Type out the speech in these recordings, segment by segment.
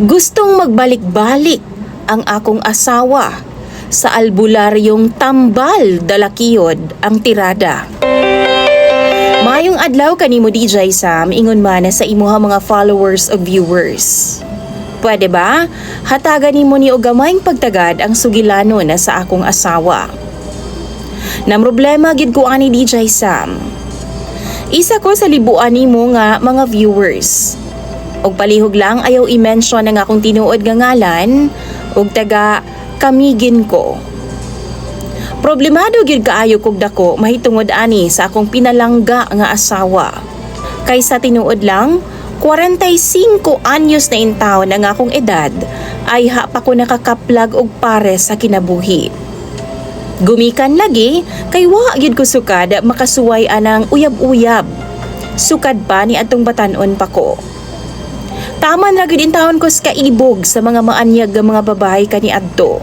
Gustong magbalik-balik ang akong asawa sa albularyong tambal dalakiyod ang tirada. Mayong adlaw kanimo DJ Sam, ingon man sa imuha mga followers o viewers. Pwede ba? Hatagan nimo ni og gamayng pagtagad ang sugilano na sa akong asawa. Na problema gid ko ani DJ Sam. Isa ko sa libuan nimo nga mga viewers. Og palihog lang ayaw i-mention ang akong tinuod nga ngalan og taga kamigin ko. Problemado gyud kaayo kog dako mahitungod ani sa akong pinalangga nga asawa. Kaysa tinuod lang 45 anyos na intaw ang akong edad ay ha pa ko nakakaplag og pares sa kinabuhi. Gumikan lagi kay wa gyud ko sukad makasuway anang uyab-uyab. Sukad pa ni adtong batan-on pa ko. Taman ra gyud intawon ko sa kaibog sa mga maanyag nga mga babae kani adto.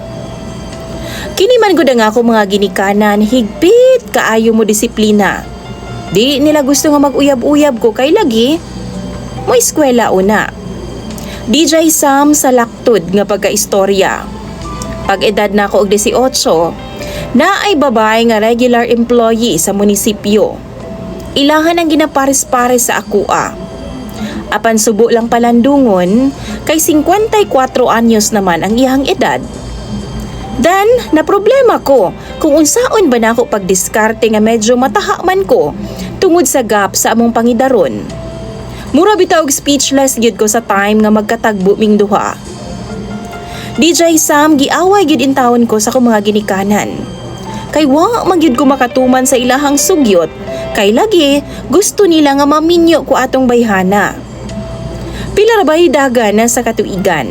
Kini man gud ang ako mga ginikanan higpit kaayo mo disiplina. Di nila gusto nga mag-uyab-uyab ko kay lagi mo eskwela una. DJ Sam sa laktod nga pagkaistorya. Pag edad na ako og 18, na ay babae nga regular employee sa munisipyo. Ilahan ang ginapares-pares sa akua. Apan subo lang palandungon kay 54 anyos naman ang iyang edad. Then, na problema ko kung unsaon ba nako pagdiskarte nga medyo mataha man ko tungod sa gap sa among pangidaron. Mura bitaw og speechless gyud ko sa time nga magkatagbo ming duha. DJ Sam, giaway gyud intawon ko sa akong mga ginikanan. Kay wa man gyud ko makatuman sa ilahang sugyot, kay lagi gusto nila nga maminyo ko atong bayhana. Pila ra bay dagan na sa katuigan.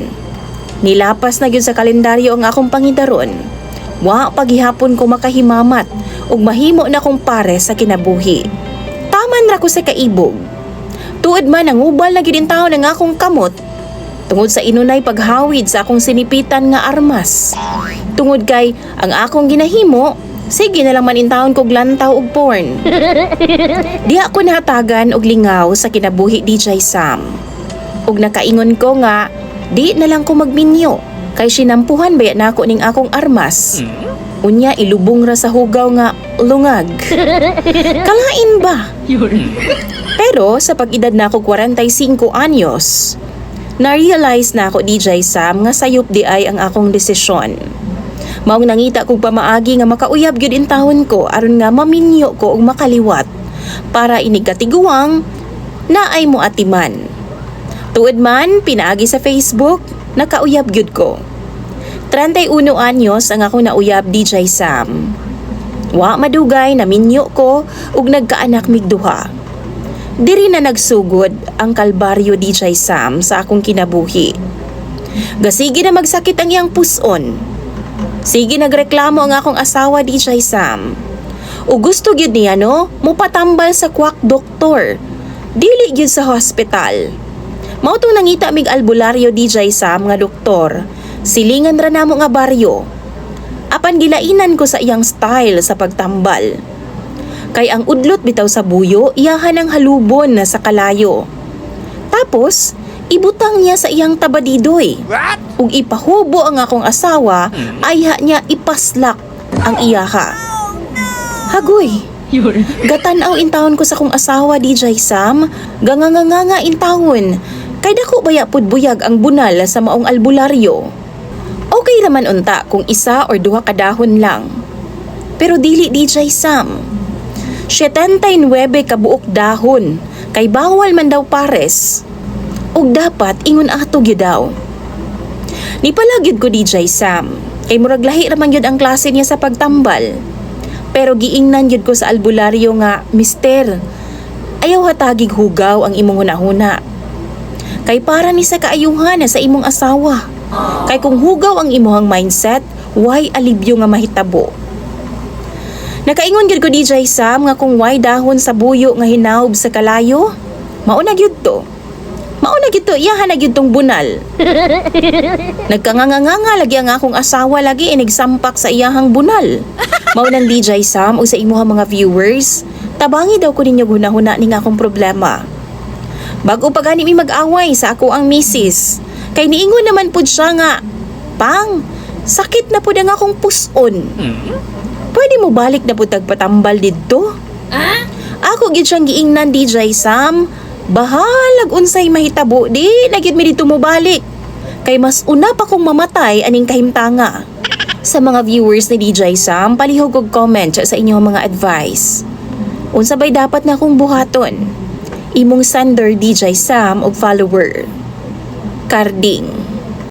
Nilapas na gyud sa kalendaryo ang akong pangidaron. Wa paghihapon ko makahimamat ug mahimo na kong pare sa kinabuhi. Taman ra ko sa kaibog. Tuod man ang ubal na gyud intawon ang akong kamot. Tungod sa inunay paghawid sa akong sinipitan nga armas. Tungod kay ang akong ginahimo, sige na lang man intawon kog lantaw og porn. Di ako nahatagan og lingaw sa kinabuhi DJ Sam. Ug nakaingon ko nga, di na lang ko magminyo, kay sinampuhan baya na ako ning akong armas. Unya ilubong ra sa hugaw nga lungag. Kalain ba? Pero sa pag-edad na ako 45 anyos, na-realize na ako DJ Sam nga sayop di ay ang akong desisyon. Maong nangita kog pamaagi nga makauyab gyud intawon ko aron nga maminyo ko og makaliwat para inigkatiguang na ay moatiman. Tuod man, pinaagi sa Facebook, nakauyab gyud ko. 31 anyos ang ako nauyab DJ Sam. Wa madugay na minyo ko ug nagkaanak mig duha. Diri na nagsugod ang kalbaryo DJ Sam sa akong kinabuhi. Gasige na magsakit ang iyang puson. Sige nagreklamo ang akong asawa DJ Sam. O gusto gyud niya no, mupatambal sa kwak doktor. Dili gyud sa hospital. Mao tong nangita mig albularyo DJ Sam nga doktor. Silingan ra namo nga baryo. Apan gilainan ko sa iyang style sa pagtambal. Kay ang udlot bitaw sa buyo, iyahan ang halubon na sa kalayo. Tapos, ibutang niya sa iyang tabadidoy. Ug ipahubo ang akong asawa, ayha niya ipaslak ang iyaha. Hagoy, gatanaw intawon ko sa akong asawa DJ Sam, ganganganga intawon. Kay dako baya pud buyag ang bunal sa maong albularyo. Okay naman unta kung isa or duha ka dahon lang. Pero dili DJ Sam. 79 ka buok dahon, kay bawal man daw pares. Ug dapat ingon ato gyud daw. Nipalagyud ko DJ Sam, kay murag lahi ra man gyud ang klase niya sa pagtambal. Pero giingnan gyud ko sa albularyo nga, Mister, ayaw hatagig hugaw ang imong hunahuna. Kay para ni sa kaayuhan sa imong asawa. Kay kung hugaw ang imong mindset, why alibyo nga mahitabo. Nakaingon gyud ko DJ Sam nga kung why dahon sa buyo nga hinaob sa kalayo, mauna gyud to. Mauna gyud to, iyahan na gyud tong bunal. Nagkanganganga lagi ang akong asawa lagi inigsampak sa iyahang bunal. Maunang DJ Sam o sa imuha mga viewers, tabangi daw ko ninyo hunahuna ning akong problema. Bago pa gani mi mag-away sa ako ang misis, Kay niingon naman pud siya nga, Pang, sakit na pud ang akong puson. Pwede mo balik na pud tagpatambal didto? Ako gid siyang giingnan DJ Sam. Bahalag unsay mahitabo di nagid mi dito mo balik. Kay mas una pa kong mamatay aning kahimtanga. Sa mga viewers ni DJ Sam, palihog og comment sa inyong mga advice. Unsa bay dapat na akong buhaton? Imong sender DJ Sam og follower. Carding.